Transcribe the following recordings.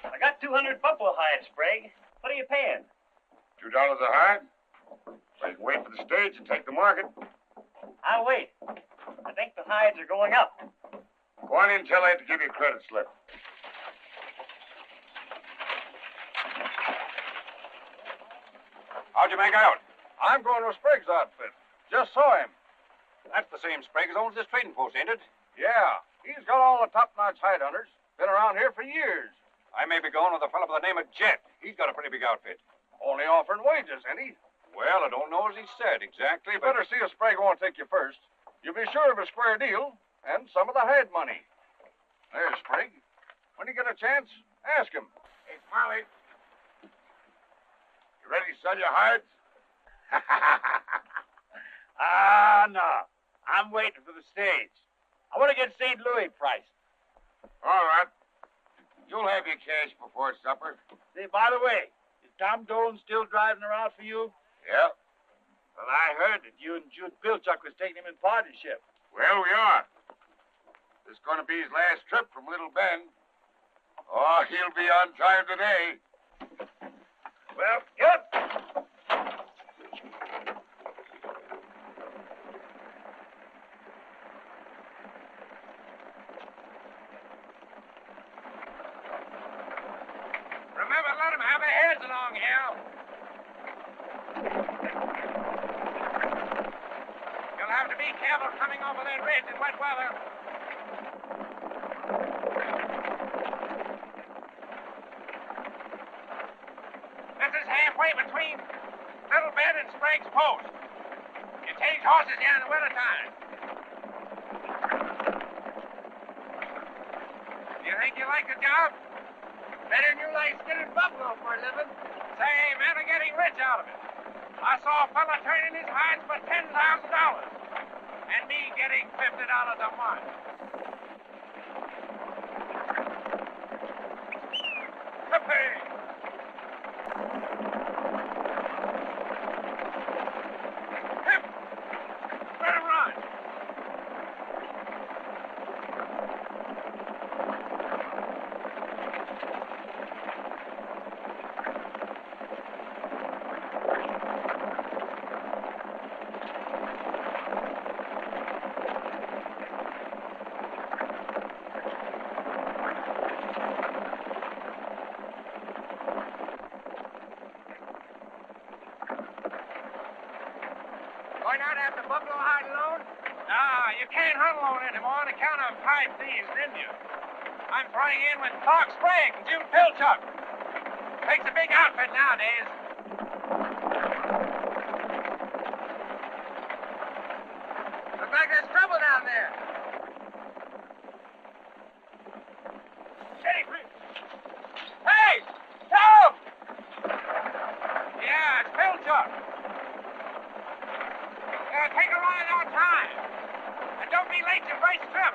I got 200 buffalo hides, Sprague. What are you paying? $2 a hide? So you can wait for the stage and take the market. I'll wait. I think the hides are going up. Go on in, tell Ed to give you a credit slip. How'd you make out? I'm going to Sprague's outfit. Just saw him. That's the same Sprague as owns this trading post, ain't it? Yeah. He's got all the top-notch hide hunters. Been around here for years. I may be going with a fellow by the name of Jett. He's got a pretty big outfit. Only offering wages, ain't he? Well, I don't know as he said exactly, but... Better see if Sprague won't take you first. You'll be sure of a square deal and some of the hide money. There's Sprague. When you get a chance, ask him. Hey, Smiley. You ready to sell your hides? No. I'm waiting for the stage. I want to get St. Louis priced. All right. You'll have your cash before supper. Say, by the way, is Tom Doan still driving around for you? Yeah. Well, I heard that you and Judith Pilchuck was taking him in partnership. Well, we are. This is going to be his last trip from Little Bend. Oh, he'll be on time today. Well, good. Remember, let them have their heads along here. You'll have to be careful coming over that ridge in wet weather. This is halfway between Little Bend and Sprague's Post. You change horses here in the wintertime. Do you think you like the job? Better than you like skinning buffalo for a living. Say, men are getting rich out of it. I saw a fella turning his hides for $10,000. And me getting $50 a month. Hippie! Hip! Let him run! Why not have the buffalo hide alone? Nah, you can't hunt alone anymore on account of hide-thieves and Indians. I'm throwing in with Clark Sprague and Judith Pilchuck. Takes a big outfit nowadays. Looks like there's trouble down there. Steady, please. Hey! Tom! Yeah, it's Pilchuck. Take a ride on time. And don't be late to first trip.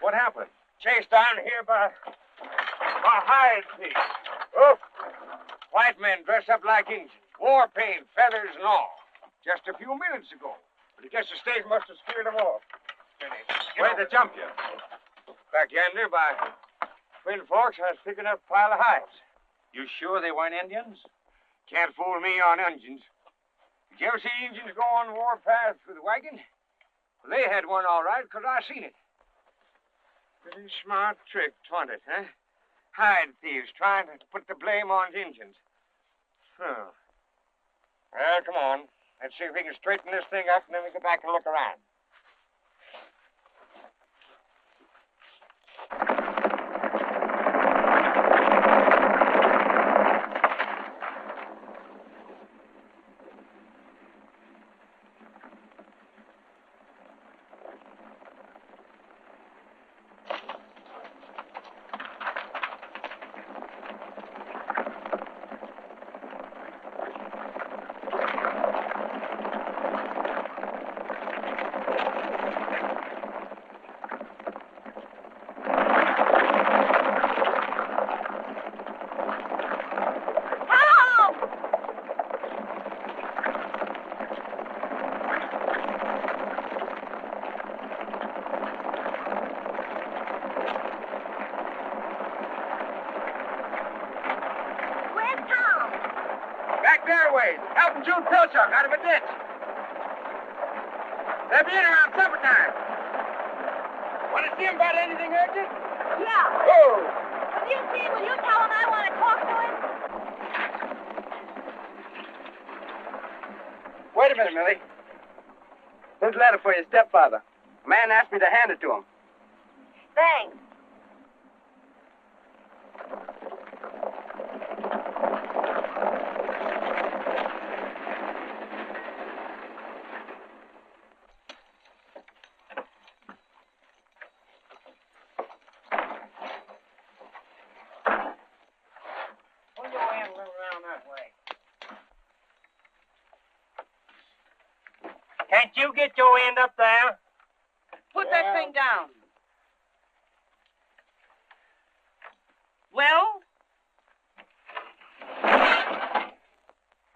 What happened? Chased down here by hide-thieves. Oh, white men dressed up like Indians. War paint, feathers and all. Just a few minutes ago. But I guess the stage must have scared them off. Where'd they jump you? Back yonder by Twin Forks, I was picking up a pile of hides. You sure they weren't Indians? Can't fool me on Indians. Did you ever see Indians go on the warpath with a wagon? Well, they had one all right, because I seen it. Pretty smart trick, wasn't it, huh? Hide thieves trying to put the blame on the Indians. Huh. Well, come on. Let's see if we can straighten this thing up, and then we go back and look around. fairways, helping Jude Pilchuck out of a ditch. They'll be in around supper time. Want to see him about anything urgent? Yeah. Oh. Will you see him? Will you tell him I want to talk to him? Wait a minute, Millie. Here's a letter for your stepfather. A man asked me to hand it to him. Thanks. We'll go in and live around that way. Can't you get your end up there? Put that thing down. Well?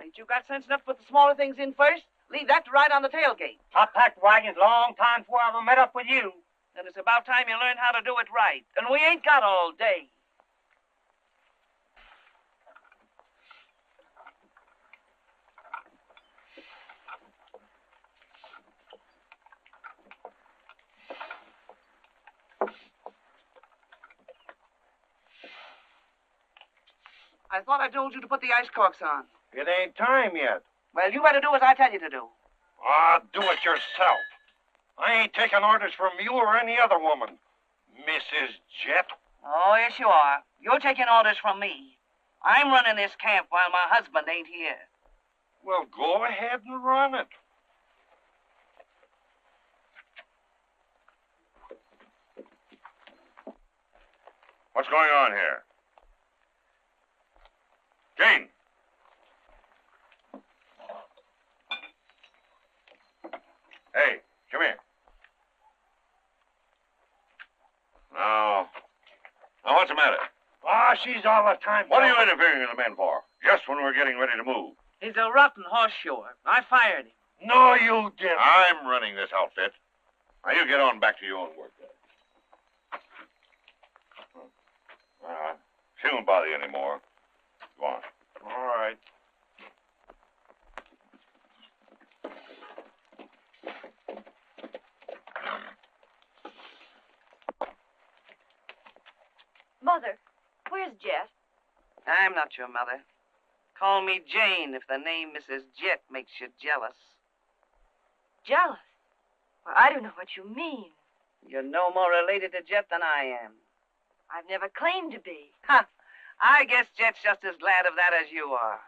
Ain't you got sense enough to put the smaller things in first? Leave that to ride on the tailgate. I packed wagons long time before I ever met up with you. And it's about time you learn how to do it right. And we ain't got all day. I thought I told you to put the ice corks on. It ain't time yet. Well, you better do as I tell you to do. Do it yourself. I ain't taking orders from you or any other woman. Mrs. Jett. Oh, yes, you are. You're taking orders from me. I'm running this camp while my husband ain't here. Well, go ahead and run it. What's going on here? Jane! Hey, come here. Now, what's the matter? She's all the time. What are you interfering with the men for? Just when we're getting ready to move. He's a rotten horse shower. I fired him. No, you didn't. I'm running this outfit. Now, you get on back to your own work there. She won't bother you anymore. Go on. All right. Mother, where's Jett? I'm not your mother. Call me Jane if the name Mrs. Jett makes you jealous. Jealous? Well, I don't know what you mean. You're no more related to Jett than I am. I've never claimed to be. Ha! I guess Jett's just as glad of that as you are.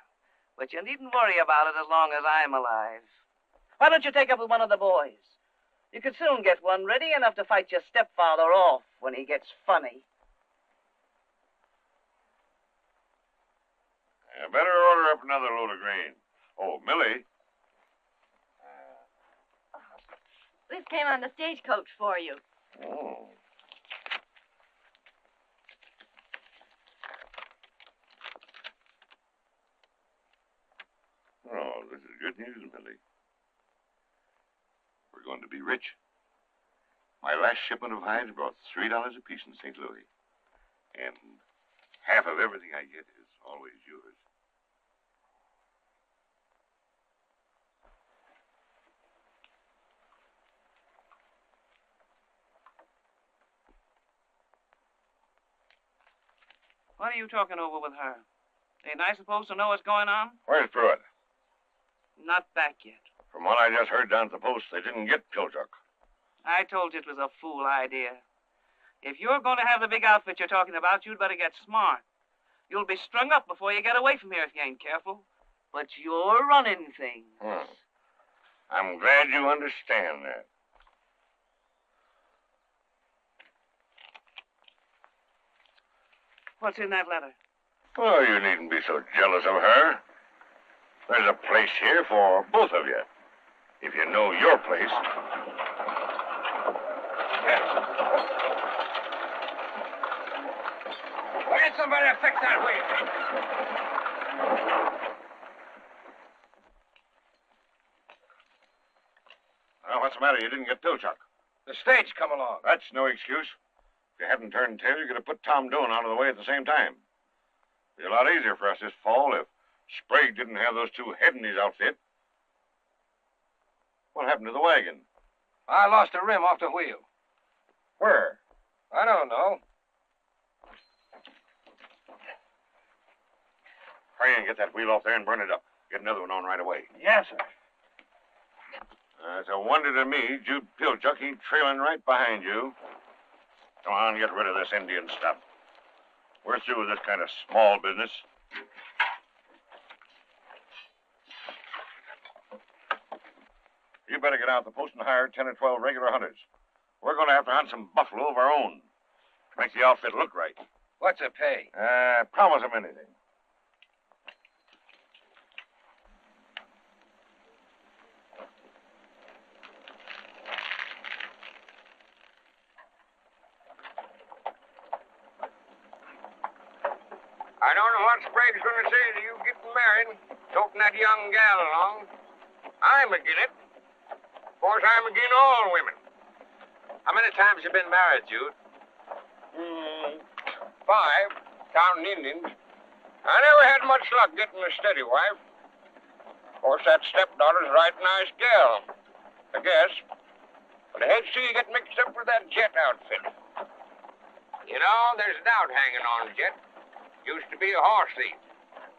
But you needn't worry about it as long as I'm alive. Why don't you take up with one of the boys? You could soon get one ready enough to fight your stepfather off when he gets funny. You better order up another load of grain. Oh, Millie. This came on the stagecoach for you. Oh. Oh, this is good news, Millie. We're going to be rich. My last shipment of hides brought $3 apiece in St. Louis. And half of everything I get is always yours. What are you talking over with her? Ain't I supposed to know what's going on? Where's Pruitt? Not back yet. From what I just heard down at the post, they didn't get Pilchuck. I told you it was a fool idea. If you're going to have the big outfit you're talking about, you'd better get smart. You'll be strung up before you get away from here if you ain't careful. But you're running things. I'm glad you understand that. What's in that letter? Oh, you needn't be so jealous of her. There's a place here for both of you. If you know your place. Get somebody to fix that wheel. Well, what's the matter? You didn't get Pilchuck. The stage come along. That's no excuse. If you hadn't turned tail, you could have put Tom Doan out of the way at the same time. It'd be a lot easier for us this fall if Sprague didn't have those two head in his outfit. What happened to the wagon? I lost a rim off the wheel. Where? I don't know. Hurry and get that wheel off there and burn it up. Get another one on right away. Yes, sir. It's a wonder to me Jude Pilchuck ain't trailing right behind you. Come on, get rid of this Indian stuff. We're through with this kind of small business. You better get out the post and hire 10 or 12 regular hunters. We're going to have to hunt some buffalo of our own to make the outfit look right. What's the pay? Promise them anything. I don't know what Sprague's going to say to you getting married, toting that young gal along. I'm agin it. Of course, I'm agin all women. How many times you been married, Jude? 5, counting Indians. I never had much luck getting a steady wife. Of course, that stepdaughter's a right nice gal, I guess. But I hate to see you get mixed up with that Jett outfit. You know, there's a doubt hanging on Jett. Used to be a horse thief.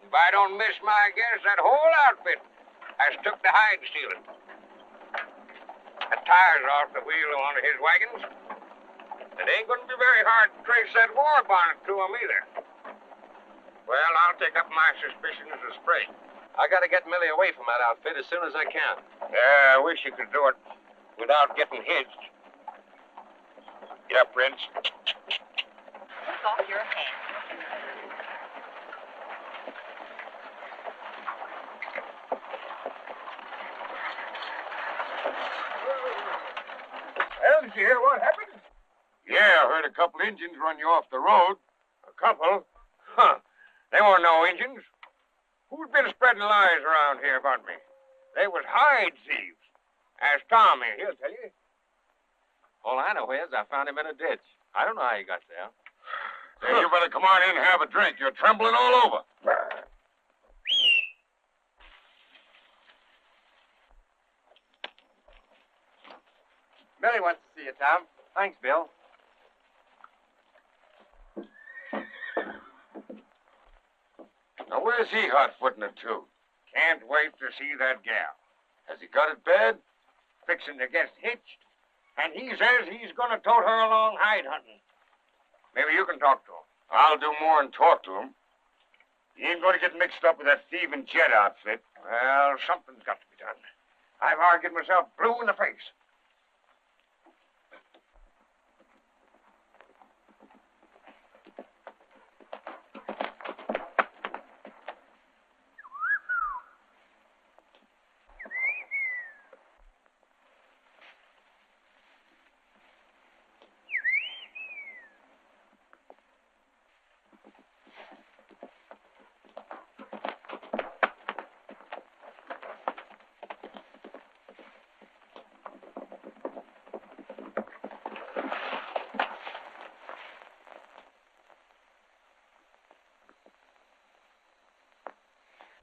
If I don't miss my guess, that whole outfit has took to hide stealing. The tires off the wheel of one of his wagons. It ain't going to be very hard to trace that war bonnet to him either. Well, I'll take up my suspicions of Sprague. I gotta get Millie away from that outfit as soon as I can. Yeah, I wish you could do it without getting hitched. Yeah, Prince. Take off your hand. Well, did you hear what happened? Yeah, I heard a couple Indians run you off the road. A couple? Huh. They weren't no Indians. Who's been spreading lies around here about me? They was hide-thieves. Ask Tom here. He'll tell you. All I know is I found him in a ditch. I don't know how he got there. Hey, you better come on in and have a drink. You're trembling all over. Millie wants to see you, Tom. Thanks, Bill. Now, where's he hot-footing it to? Can't wait to see that gal. Has he got it bad? Fixing to get hitched. And he says he's going to tote her along hide hunting. Maybe you can talk to him. I'll do more than talk to him. He ain't going to get mixed up with that thieving Jett outfit. Well, something's got to be done. I've argued myself blue in the face.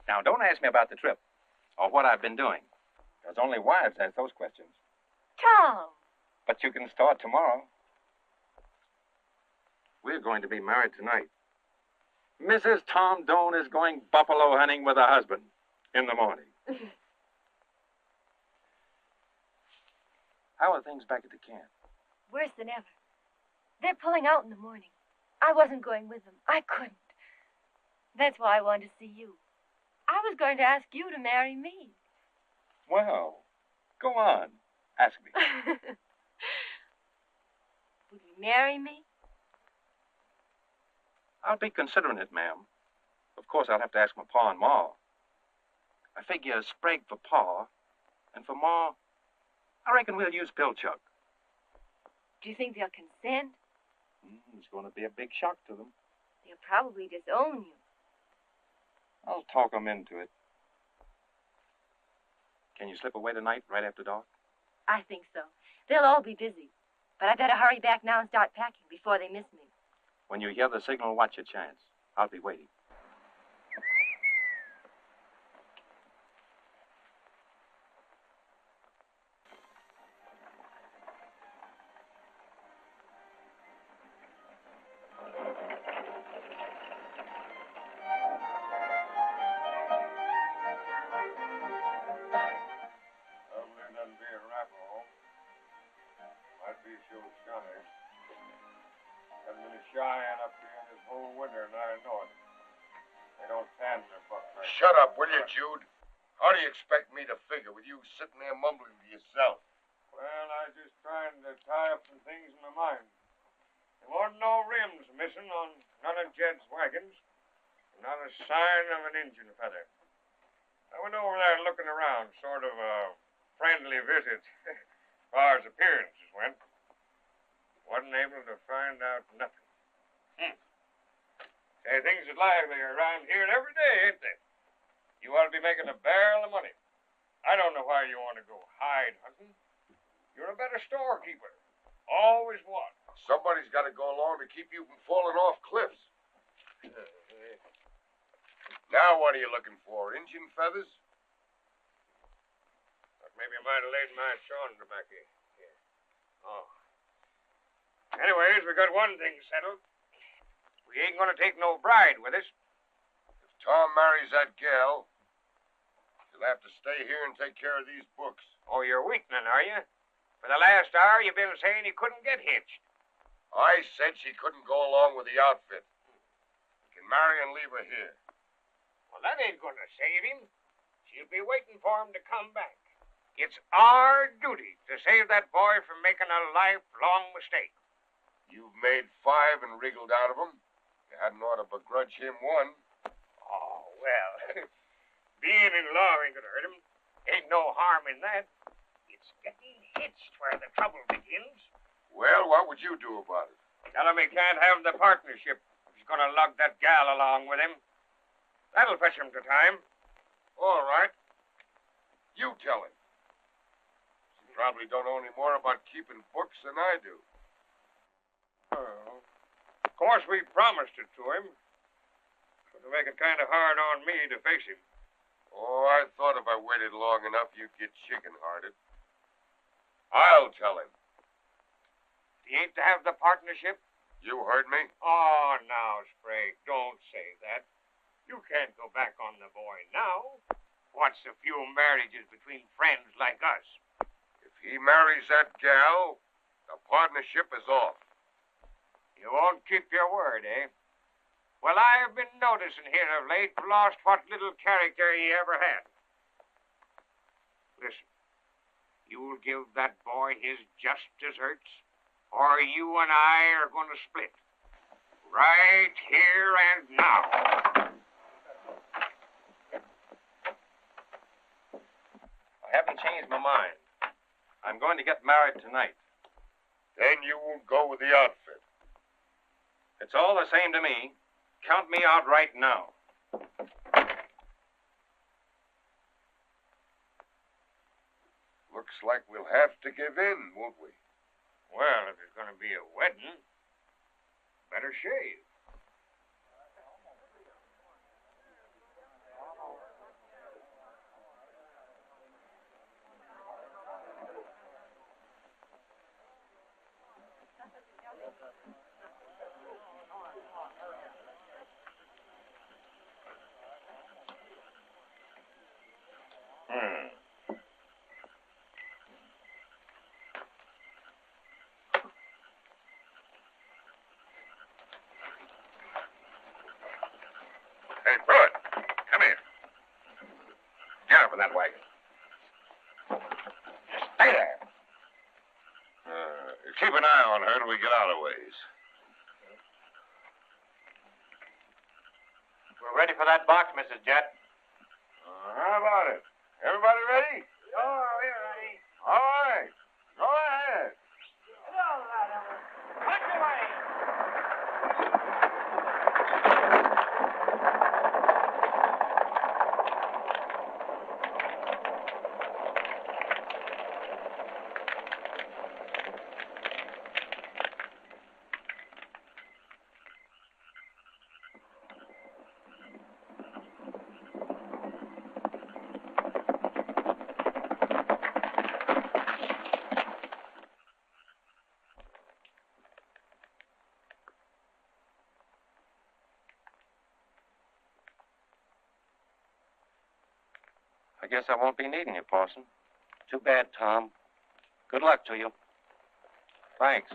Now, don't ask me about the trip or what I've been doing. Because only wives ask those questions. Tom! But you can start tomorrow. We're going to be married tonight. Mrs. Tom Doan is going buffalo hunting with her husband in the morning. How are things back at the camp? Worse than ever. They're pulling out in the morning. I wasn't going with them. I couldn't. That's why I wanted to see you. I was going to ask you to marry me. Well, go on. Ask me. Would you marry me? I'll be considering it, ma'am. Of course, I'll have to ask my pa and ma. I figure Sprague for pa, and for ma, I reckon we'll use Pilchuck. Do you think they'll consent? It's going to be a big shock to them. They'll probably disown you. I'll talk them into it. Can you slip away tonight, right after dark? I think so. They'll all be busy. But I better hurry back now and start packing before they miss me. When you hear the signal, watch your chance. I'll be waiting. Johnny. Haven't been shying up here this whole winter, and I know it. They don't stand their buck like Shut up, will you, Jude? How do you expect me to figure with you sitting there mumbling to yourself? Well, I was just trying to tie up some things in my mind. There wasn't no rims missing on none of Jett's wagons. Not a sign of an engine feather. I went over there looking around, sort of a friendly visit, as far as appearances went. Wasn't able to find out nothing. Say, things is livelier around here every day, ain't they? You ought to be making a barrel of money. I don't know why you want to go hide hunting. You're a better storekeeper. Always was. Somebody's got to go along to keep you from falling off cliffs. Now what are you looking for? Injun feathers? Thought maybe I might have laid my shawm tobacco here. Oh. Anyways, we got one thing settled. We ain't gonna take no bride with us. If Tom marries that gal, he'll have to stay here and take care of these books. Oh, you're weakening, are you? For the last hour, you've been saying he couldn't get hitched. I said she couldn't go along with the outfit. We can marry and leave her here. Well, that ain't gonna save him. She'll be waiting for him to come back. It's our duty to save that boy from making a lifelong mistake. You've made 5 and wriggled out of him. You hadn't ought to begrudge him one. Oh, well, being in law ain't gonna hurt him. Ain't no harm in that. It's getting hitched where the trouble begins. Well, what would you do about it? Tell him he can't have the partnership if he's gonna lug that gal along with him. That'll fetch him to time. All right. You tell him. You probably don't know any more about keeping books than I do. Well, of course, we promised it to him. It'll make it kind of hard on me to face him. Oh, I thought if I waited long enough, you'd get chicken-hearted. I'll tell him. He ain't to have the partnership? You heard me? Oh, now, Sprague, don't say that. You can't go back on the boy now. What's a few marriages between friends like us? If he marries that gal, the partnership is off. You won't keep your word, eh? Well, I've been noticing here of late lost what little character he ever had. Listen, you'll give that boy his just deserts, or you and I are going to split. Right here and now. I haven't changed my mind. I'm going to get married tonight. Then you won't go with the outfit. It's all the same to me. Count me out right now. Looks like we'll have to give in, won't we? Well, if it's going to be a wedding, better shave. Hey, Bud, come here. Get up in that wagon. Stay there. Keep an eye on her till we get out of ways. We're ready for that box, Mrs. Jett. How about it? Everybody ready? Sure, we're ready. All right. Go ahead. All right, Elmer. Punch away. I guess I won't be needing you, Parson. Too bad, Tom. Good luck to you. Thanks.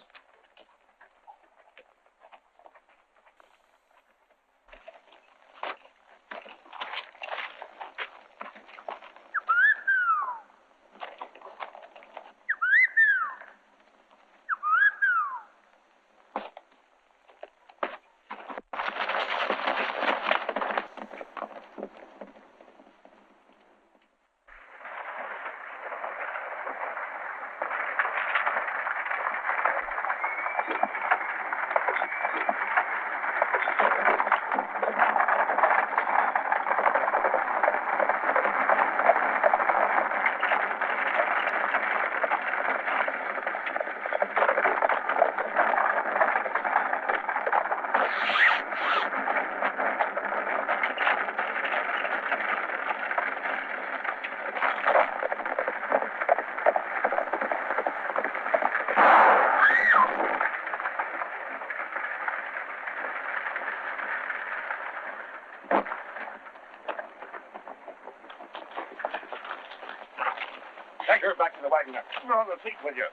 Take her back to the wagon. Now, on the seat with you.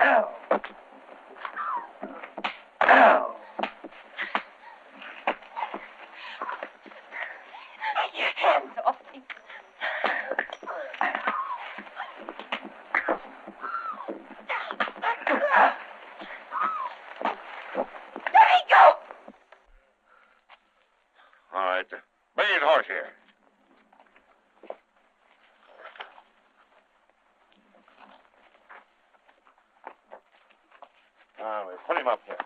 Ow. Ow. Get your hands off me. Let me go. All right. Bring his horse here. We put him up here.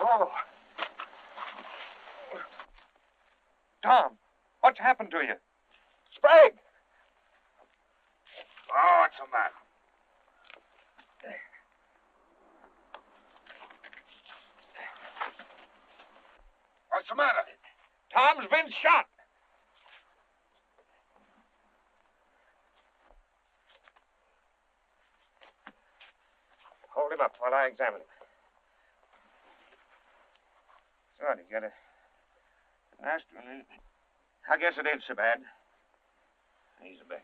Oh. Tom, what's happened to you? Sprague! Oh, what's the matter? What's the matter? Tom's been shot. Hold him up while I examine him. So, you got a nasty one. I guess it ain't so bad. He's a bit.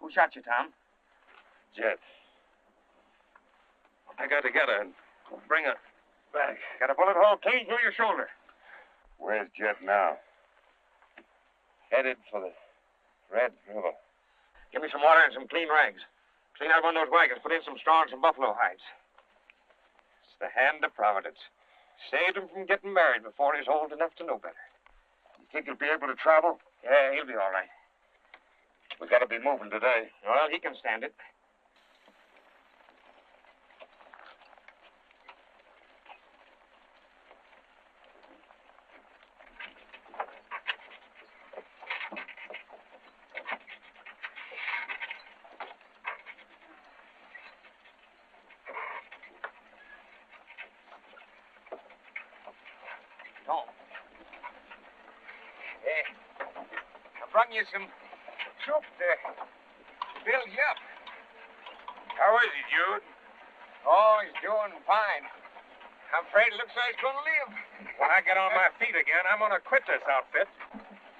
Who shot you, Tom? Jett. I got to get her and bring her back. Got a bullet hole clean through your shoulder. Where's Jett now? Headed for the Red River. Give me some water and some clean rags. Clean out one of those wagons. Put in some straw and some buffalo hides. It's the hand of Providence. Saved him from getting married before he's old enough to know better. You think he'll be able to travel? Yeah, he'll be all right. We got to be moving today. Well, he can stand it. Brung you some soup to build you up. How is he, Jude? Oh, he's doing fine. I'm afraid it looks like he's going to live. When I get on my feet again, I'm going to quit this outfit.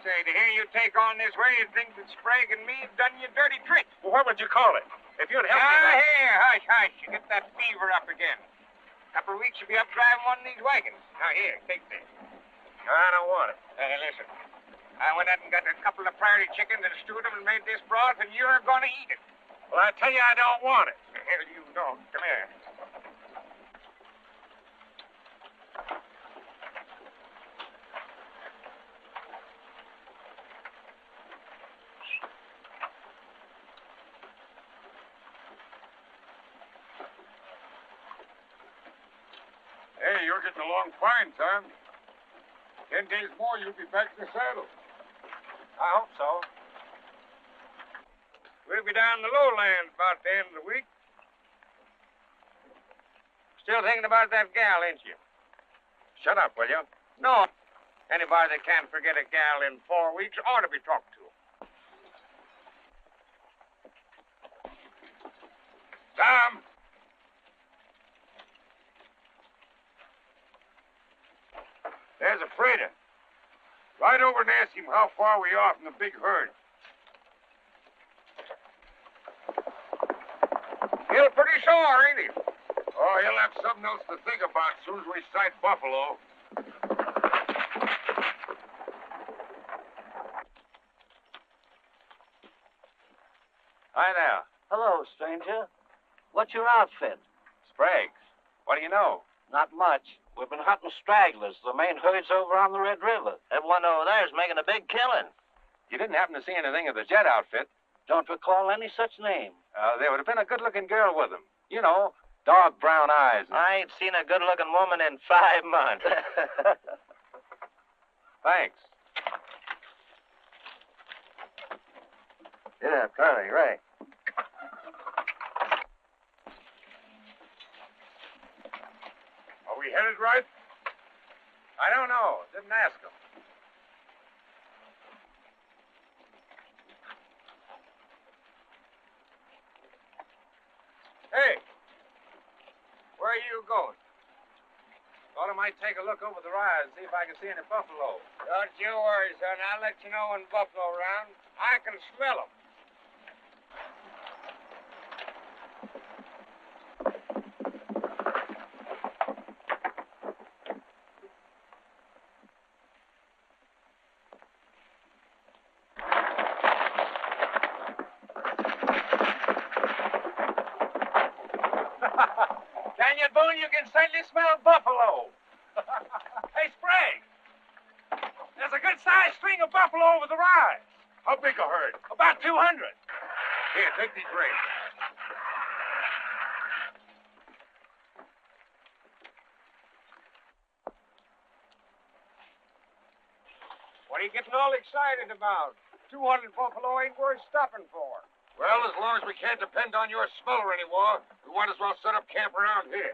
Say, to hear you take on this way, you'd think that Sprague and me have done you a dirty trick. Well, what would you call it? If you'd help me... Here, hush, hush. You get that fever up again. A couple of weeks you'll be up driving one of these wagons. Now, here, take this. I don't want it. Hey, listen. I went out and got a couple of prairie chickens and stewed them and made this broth, and you're going to eat it. Well, I tell you, I don't want it. The hell you don't. Come here. Hey, you're getting along fine, Tom. 10 days more, you'll be back in the saddle. I hope so. We'll be down in the lowlands about the end of the week. Still thinking about that gal, ain't you? Shut up, will you? No. Anybody that can't forget a gal in 4 weeks ought to be talked to. Tom! There's a freighter. Ride over and ask him how far we are from the big herd. Still pretty sore, ain't he? Oh, he'll have something else to think about as soon as we sight buffalo. Hi there. Hello, stranger. What's your outfit? Sprague's. What do you know? Not much. We've been hunting stragglers. The main herd's over on the Red River. That one over there is making a big killing. You didn't happen to see anything of the Jett outfit? Don't recall any such name. There would have been a good-looking girl with them. You know, dark brown eyes. I ain't seen a good-looking woman in 5 months. Thanks. Yeah, plenty, right. Are we headed right? I don't know. Didn't ask them. Hey, where are you going? Thought I might take a look over the rise and see if I can see any buffalo. Don't you worry, son. I'll let you know when buffalo around. I can smell them. Daniel Boone, you can certainly smell buffalo. Hey, Sprague. There's a good-sized string of buffalo over the rise. How big a herd? About 200. Here, take these reins. What are you getting all excited about? 200 buffalo ain't worth stopping for. Well, as long as we can't depend on your smeller anymore, we might as well set up camp around here.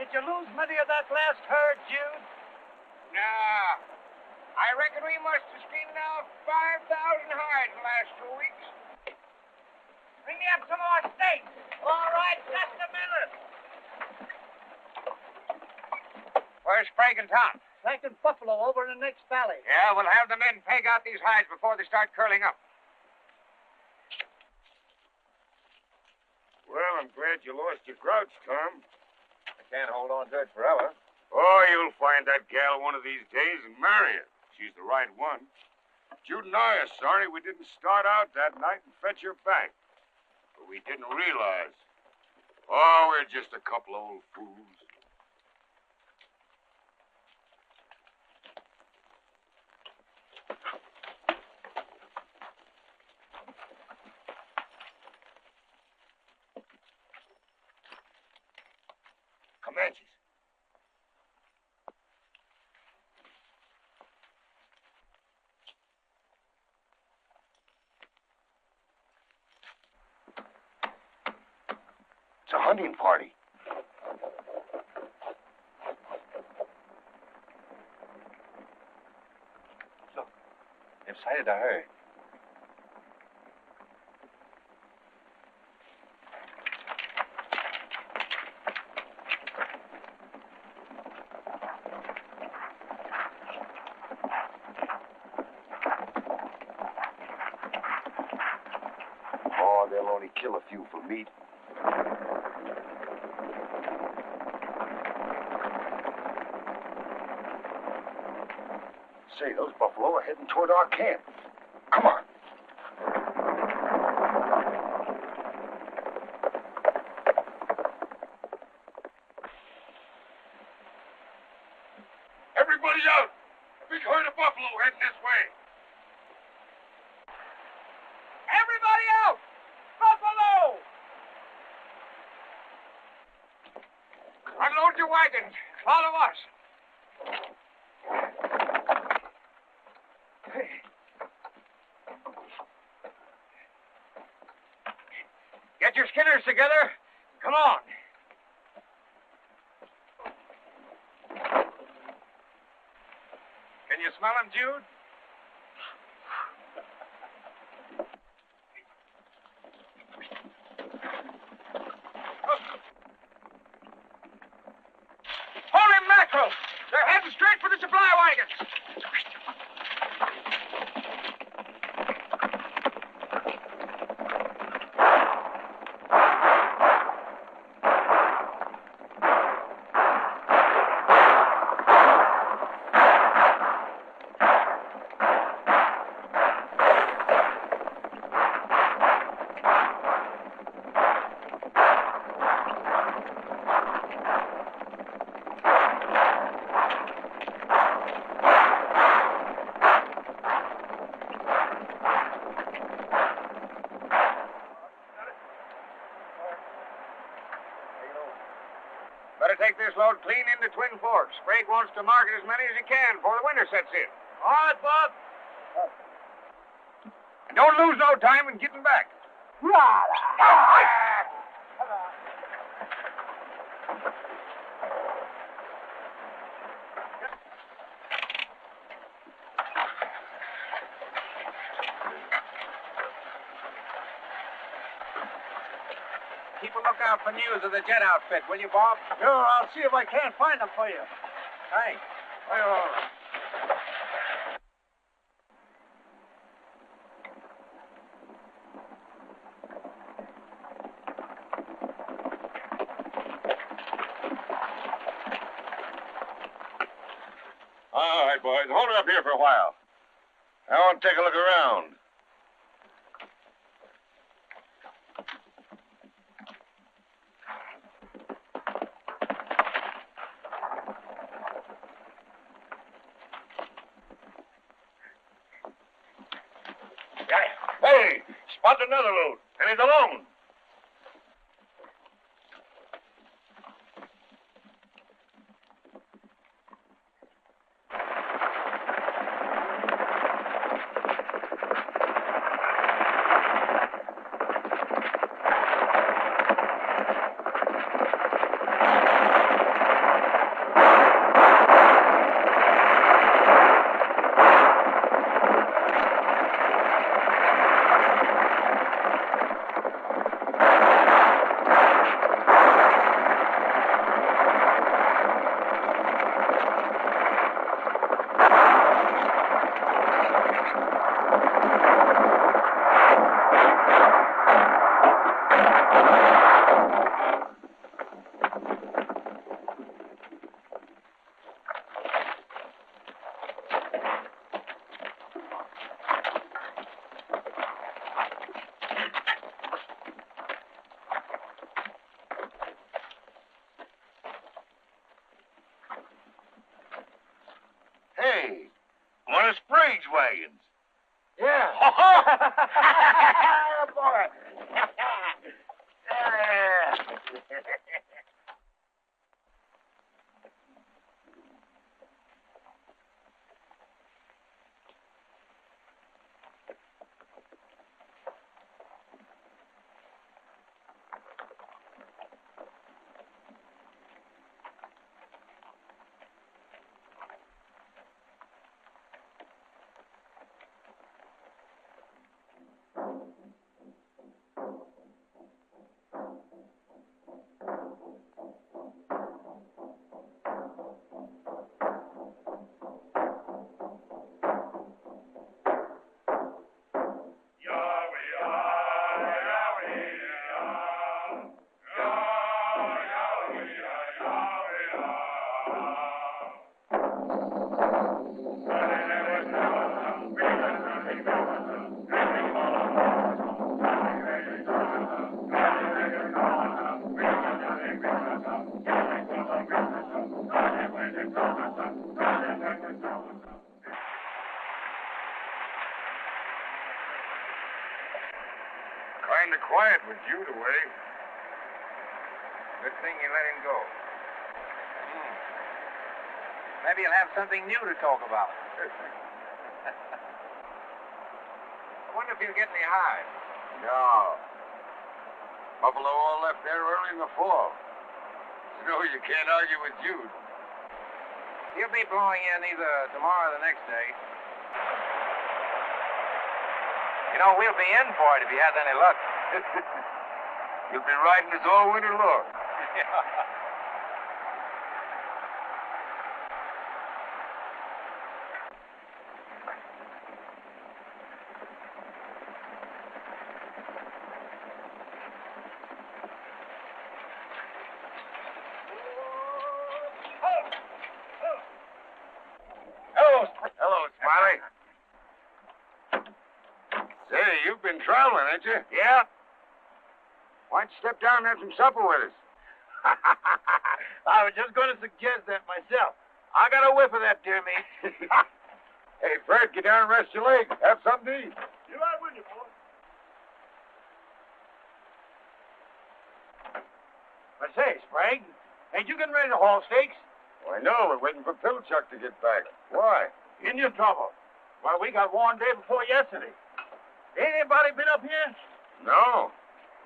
Did you lose many of that last herd, Jude? Nah. I reckon we must have skinned out 5,000 hides the last 2 weeks. Bring me up some more steak. All right, just a minute. Where's Sprague and Tom? Packing buffalo over in the next valley. Yeah, we'll have the men peg out these hides before they start curling up. Well, I'm glad you lost your grouch, Tom. Can't hold on to it forever. Oh, you'll find that gal one of these days and marry her. She's the right one. Jude and I are sorry we didn't start out that night and fetch her back. But we didn't realize. Oh, we're just a couple of old fools. Comanches. It's a hunting party. Look, they've sighted a herd. Oh, they'll only kill a few for meat. Say, those buffalo are heading toward our camp. Come on. Everybody out! A big herd of buffalo heading this way. Everybody out! Buffalo! Unload your wagons. Follow us. Get your skinners together. Come on. Can Can you smell him, Jude? Holy mackerel! They're heading straight for the supply wagons. Better take this load clean into Twin Forks. Sprague wants to market as many as he can before the winter sets in. All right, Bob. And don't lose no time in getting back. Keep a lookout for news of the Jett outfit, will you, Bob? Sure, I'll see if I can't find them for you. Thanks. All right, boys. Hold it up here for a while. I want to take a look around. Hey, spot another load, and he's alone. Hey, one of Sprague's wagons. Yeah. Boy. Kind of quiet with Jude away. Good thing you let him go. Maybe he'll have something new to talk about. I wonder if he'll get any hide. No. Buffalo all left there early in the fall. You know, you can't argue with Jude. He'll be blowing in either tomorrow or the next day. You know, we'll be in for it if he has any luck. You'll be riding us all winter long. Hello, Smiley. Say, you've been traveling, ain't you? Yeah? Why don't you step down and have some supper with us? I was just going to suggest that myself. I got a whiff of that deer meat. Hey, Fred, get down and rest your legs. Have something to eat. You right with you, boy. I say, Sprague, ain't you getting ready to haul stakes? Why, no, we're waiting for Pilchuck to get back. Why? Indian trouble. Well, we got warned day before yesterday. Ain't anybody been up here? No.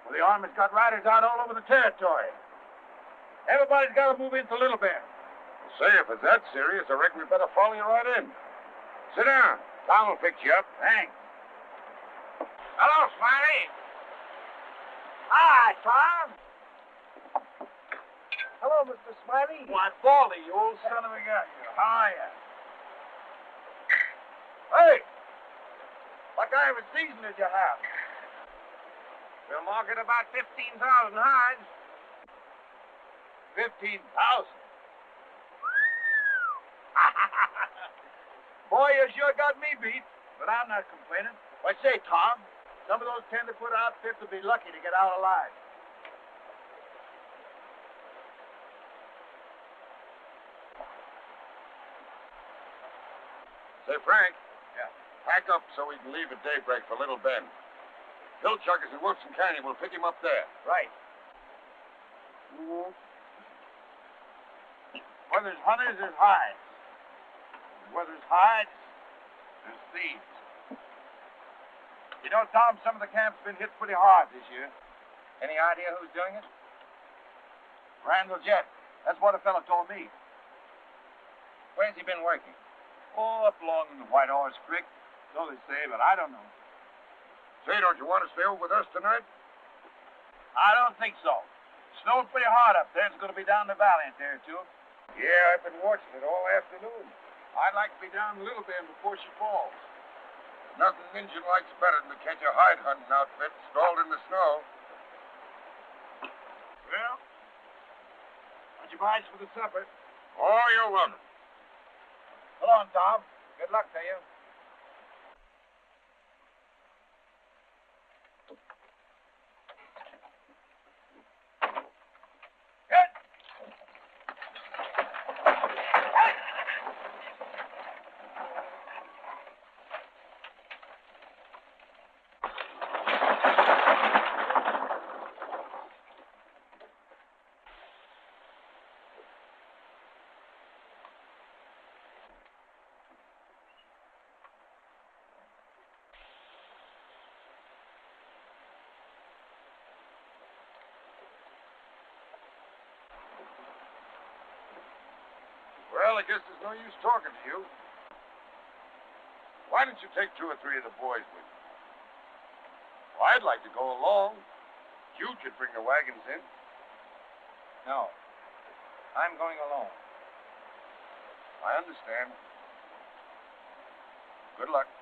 Well, the Army's got riders out all over the territory. Everybody's got to move into Little Bend. Say, if it's that serious, I reckon we better follow you right in. Sit down. Tom will fix you up. Thanks. Hello, Smiley. Hi, Tom. Hello, Mr. Smiley. Why, Baldy, you old son of a gun. How are you? Hey! What kind of a season did you have? We'll market about 15,000 hides. 15,000. Boy, you sure got me beat, but I'm not complaining. Why, say, Tom, some of those tenderfoot outfits will be lucky to get out alive. Say, Frank. Yeah. Pack up so we can leave at daybreak for Little Bend. Pilchuck is in Wilson County. We'll pick him up there. Right. Where there's hunters, there's hides. Where there's hides, there's thieves. You know, Tom, some of the camps have been hit pretty hard this year. Any idea who's doing it? Randall Jett. That's what a fellow told me. Where's he been working? Oh, up along in the White Horse Creek. So they say, but I don't know. Say, don't you want to stay over with us tonight? I don't think so. Snowed pretty hard up there. It's going to be down the valley in a day or two. Yeah, I've been watching it all afternoon. I'd like to be down a little bit before she falls. Nothing Injun likes better than to catch a hide hunting outfit stalled in the snow. Well, what'd you buy us for the supper? Oh, you're welcome. So long, Tom. Good luck to you. Well, I guess there's no use talking to you. Why don't you take 2 or 3 of the boys with you? Well, I'd like to go along. You could bring the wagons in. No. I'm going alone. I understand. Good luck.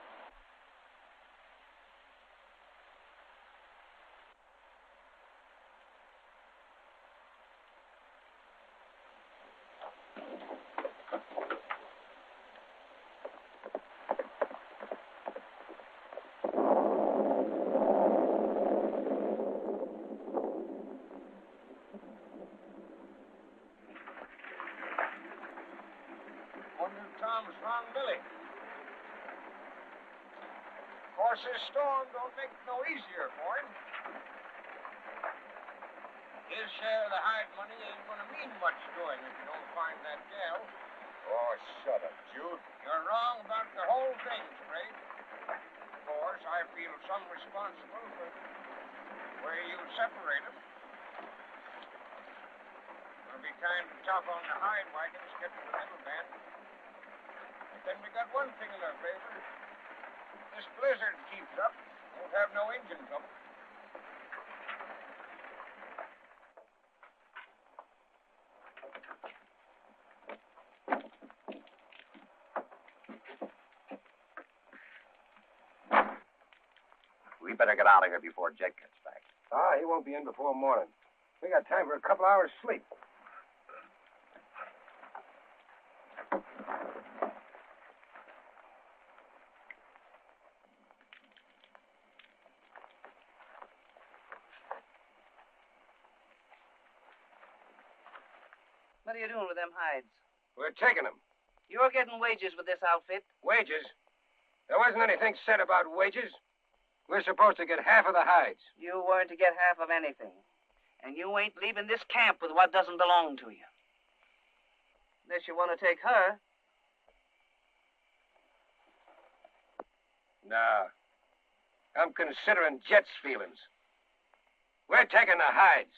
Tom's found Millie. Of course, this storm don't make it no easier for him. His share of the hide money ain't going to mean much to him if you don't find that gal. Oh, shut up, Jude. You're wrong about the whole thing, Sprague. Of course, I feel some responsible for where you separate them. It'll be kind of tough on the hide wagons getting to the Middle Bend. one thing in our favor. This blizzard keeps up. Won't have no engine trouble. We better get out of here before Jett gets back. Ah, he won't be in before morning. We got time for a couple hours sleep. What are you doing with them hides? We're taking them. You're getting wages with this outfit. Wages? There wasn't anything said about wages. We're supposed to get half of the hides. You weren't to get half of anything. And you ain't leaving this camp with what doesn't belong to you. Unless you want to take her. No. I'm considering Jett's feelings. We're taking the hides.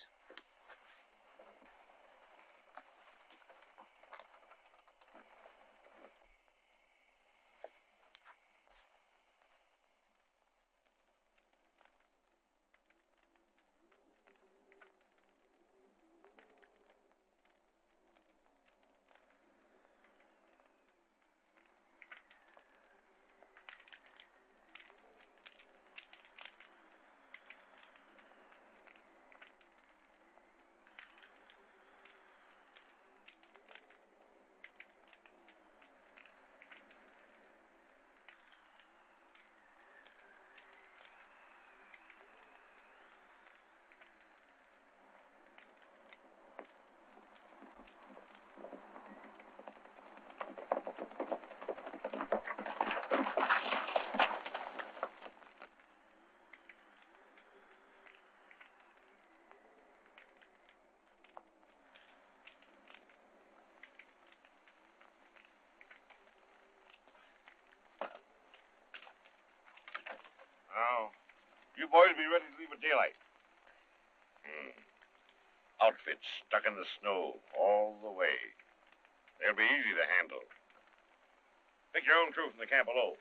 Now, you boys be ready to leave at daylight. Outfits stuck in the snow all the way. They'll be easy to handle. Pick your own crew from the camp below.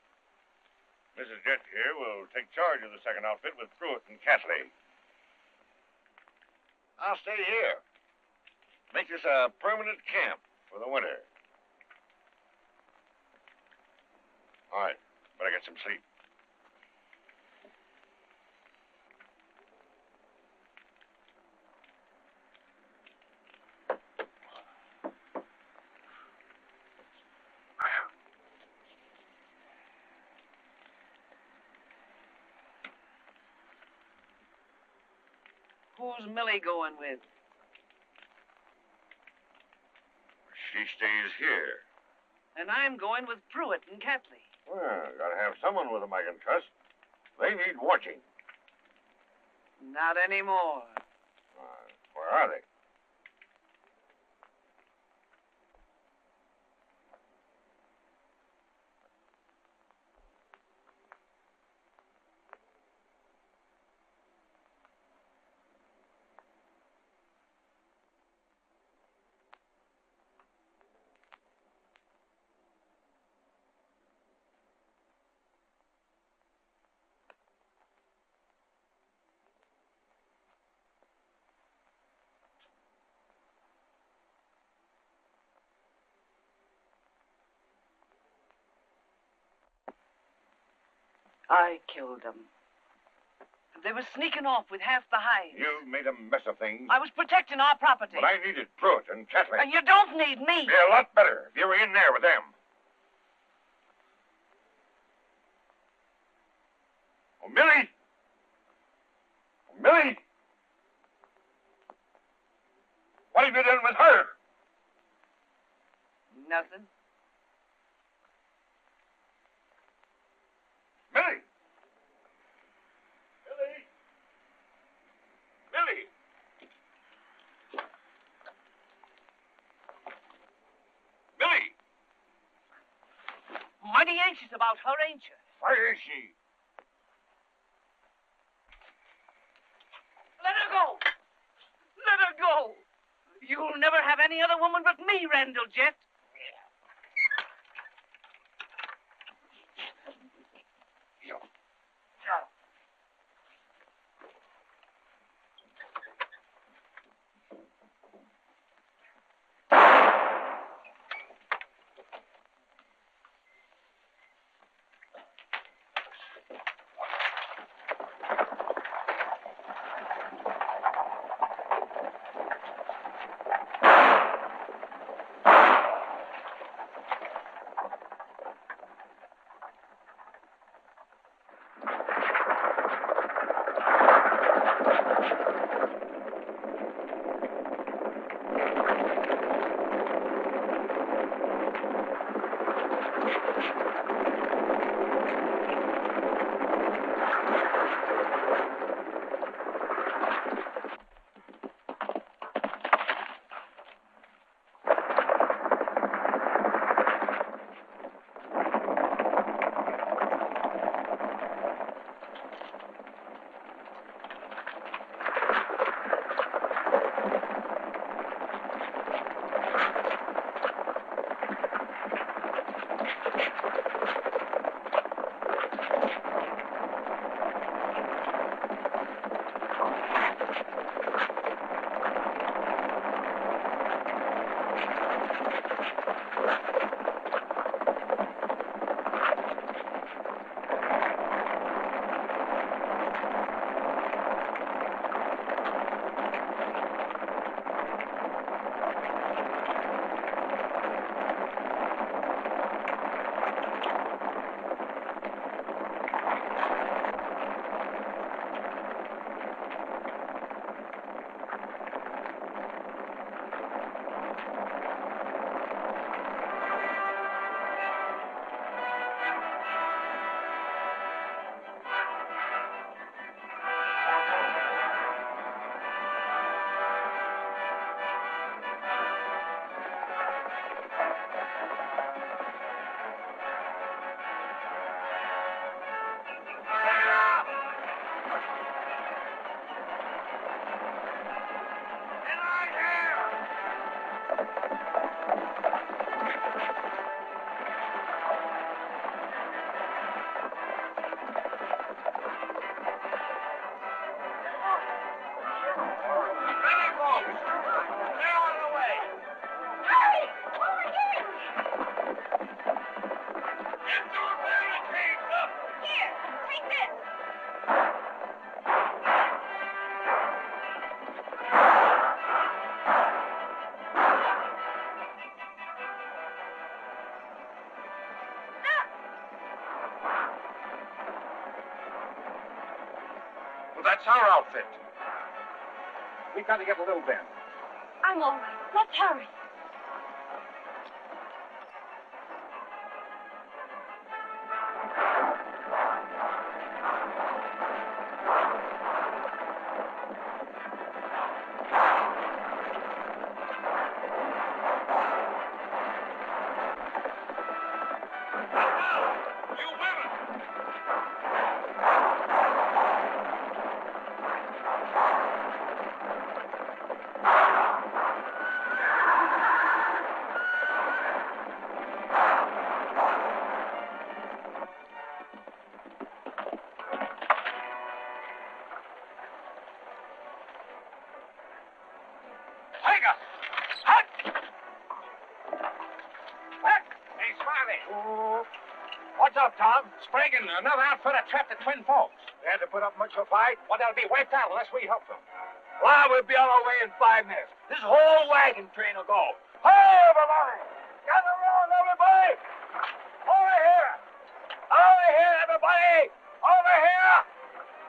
Mrs. Jett here will take charge of the second outfit with Pruitt and Catley. I'll stay here. Make this a permanent camp for the winter. All right, better get some sleep. Who's Millie going with? She stays here. And I'm going with Pruitt and Catley. Well, gotta have someone with them I can trust. They need watching. Not anymore. Where are they? I killed them. They were sneaking off with half the hides. You made a mess of things. I was protecting our property. But I needed Pruitt and Catley. And you don't need me. Be a lot better if you were in there with them. Oh, Millie! Oh, Millie! What have you done with her? Nothing. Millie! Millie! Millie! Millie! Mighty anxious about her, ain't you? Where is she? Let her go. Let her go. You'll never have any other woman but me, Randall Jett. That's our outfit. We've got to get a little bend. I'm all right. Let's hurry. What's up, Tom? Sprague and another outfit are trapped at Twin Falls. They had to put up much of a fight? Well, they'll be wiped out unless we help them. Well, we'll be on our way in 5 minutes. This whole wagon train will go. Hey, everybody! Gather around, everybody! Over here! Over here, everybody! Over here!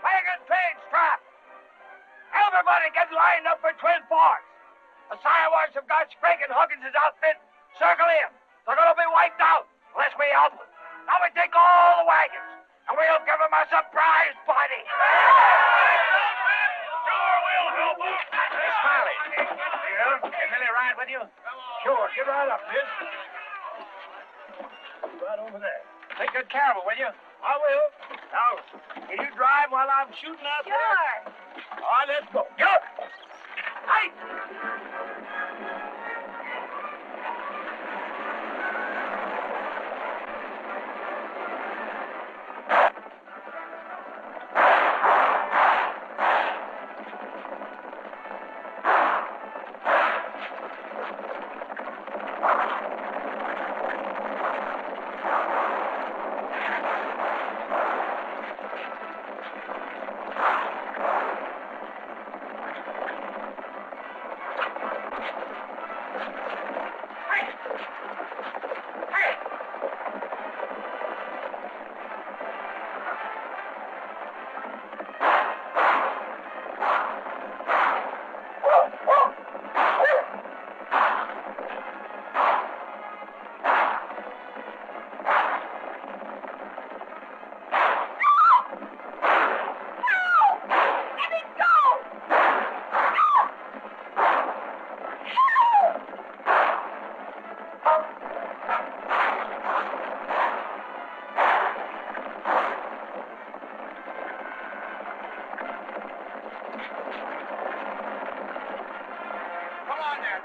Wagon train strapped! Everybody get lined up for Twin Falls. The Siwash have got Sprague and Huggins' outfit. Circle in. They're going to be wiped out unless we help them. Now we take all the wagons, and we'll give them a surprise party. Sure, we'll help them. Hey, Smiley. Yeah? Can Millie ride with you? Sure. Get right up, miss. Right over there. Take good care of her, will you? I will. Now, can you drive while I'm shooting out there? Sure. All right, let's go. Get up. Hey!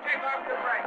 Take off your brakes.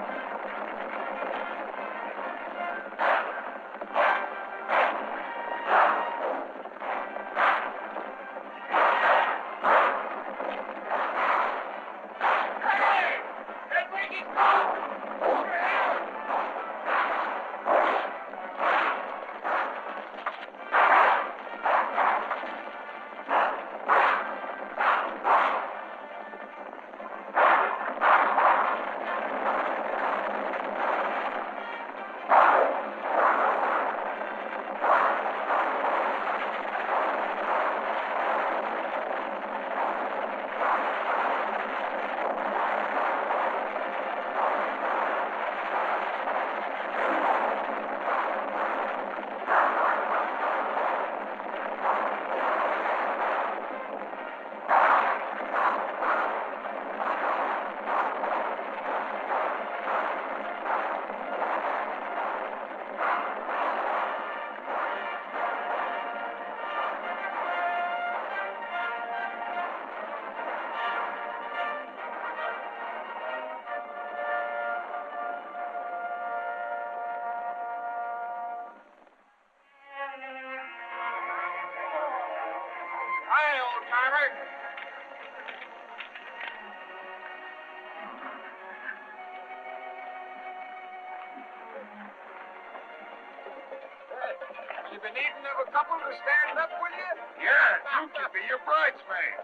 You been needing of a couple to stand up with you? Yeah, you could be your bridesmaid.